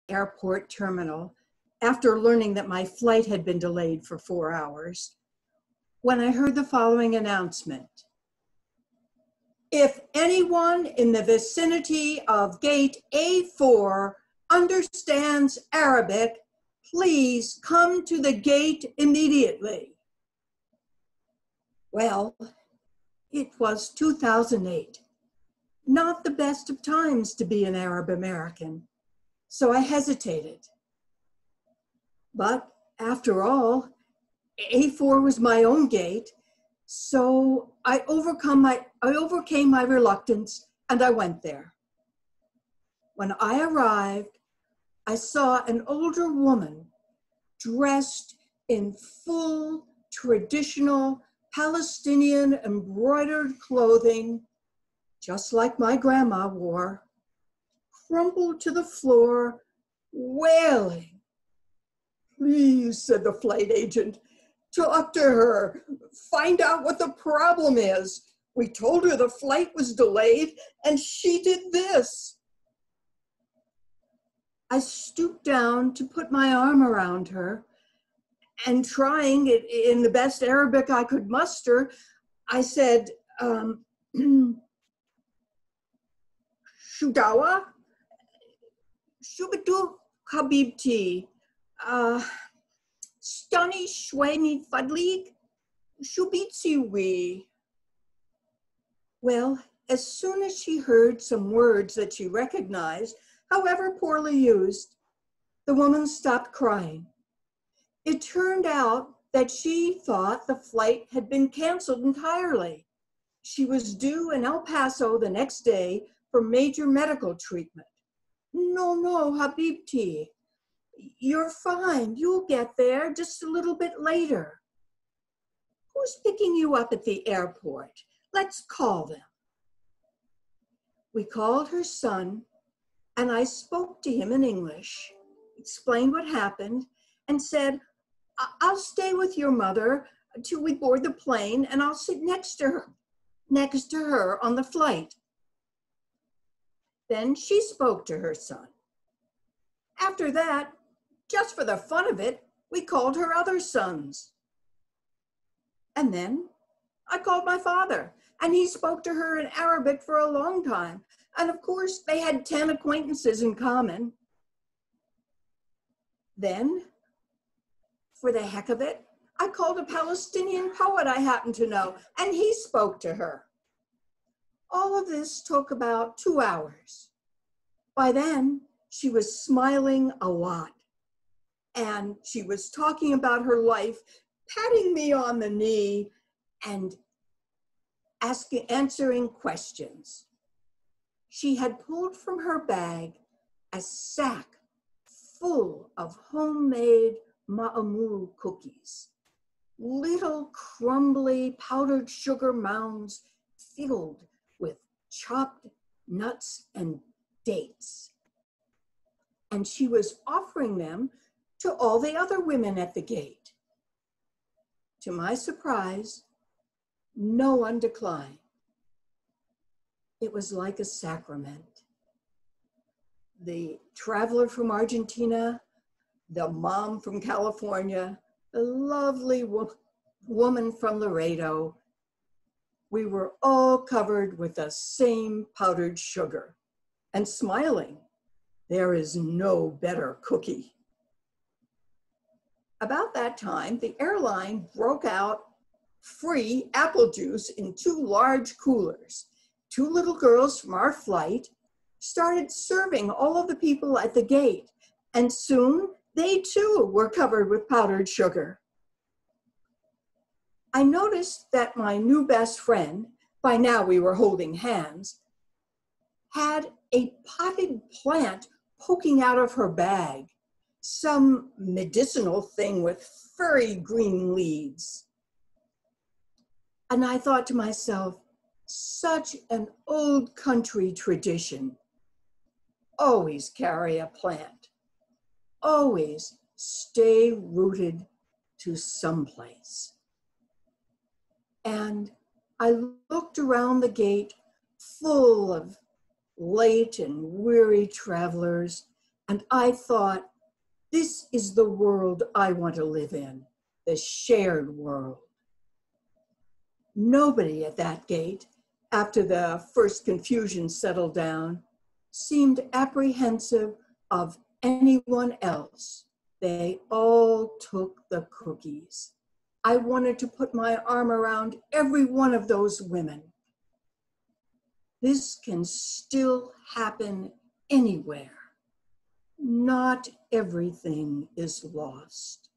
airport terminal after learning that my flight had been delayed for 4 hours when I heard the following announcement. If anyone in the vicinity of gate A4 understands Arabic, please come to the gate immediately. Well, it was 2008. Not the best of times to be an Arab American, so I hesitated. But after all, A4 was my own gate, so I overcame my reluctance and I went there. When I arrived, I saw an older woman dressed in full traditional Palestinian embroidered clothing, just like my grandma wore, crumpled to the floor, wailing. Please, said the flight agent, talk to her, find out what the problem is. We told her the flight was delayed and she did this. I stooped down to put my arm around her, and trying it in the best Arabic I could muster, I said, Shudawa, Shubatu Habibti, Stani Shweni Fadlig, Shubitsi. Well, as soon as she heard some words that she recognized, however poorly used, the woman stopped crying. It turned out that she thought the flight had been canceled entirely. She was due in El Paso the next day for major medical treatment. No, Habibti, you're fine. You'll get there just a little bit later. Who's picking you up at the airport? Let's call them. We called her son, and I spoke to him in English, explained what happened, and said, I'll stay with your mother till we board the plane, and I'll sit next to her on the flight. Then she spoke to her son. After that, just for the fun of it, we called her other sons. And then I called my father, and he spoke to her in Arabic for a long time. And of course, they had 10 acquaintances in common. Then, for the heck of it, I called a Palestinian poet I happened to know, and he spoke to her. All of this took about 2 hours. By then, she was smiling a lot, and she was talking about her life, patting me on the knee, and answering questions. She had pulled from her bag a sack full of homemade ma'amul cookies, little crumbly powdered sugar mounds filled with chopped nuts and dates. And she was offering them to all the other women at the gate. To my surprise, no one declined. It was like a sacrament. The traveler from Argentina, the mom from California, the lovely woman from Laredo, we were all covered with the same powdered sugar and smiling. There is no better cookie. About that time, the airline broke out free apple juice in 2 large coolers. 2 little girls from our flight started serving all of the people at the gate, and soon they too were covered with powdered sugar. I noticed that my new best friend, by now we were holding hands, had a potted plant poking out of her bag, some medicinal thing with furry green leaves. And I thought to myself, such an old country tradition. Always carry a plant. Always stay rooted to someplace. And I looked around the gate full of late and weary travelers, And I thought, this is the world I want to live in, the shared world. Nobody at that gate, after the first confusion settled down, seemed apprehensive of anyone else. They all took the cookies. I wanted to put my arm around every one of those women. This can still happen anywhere. Not everything is lost.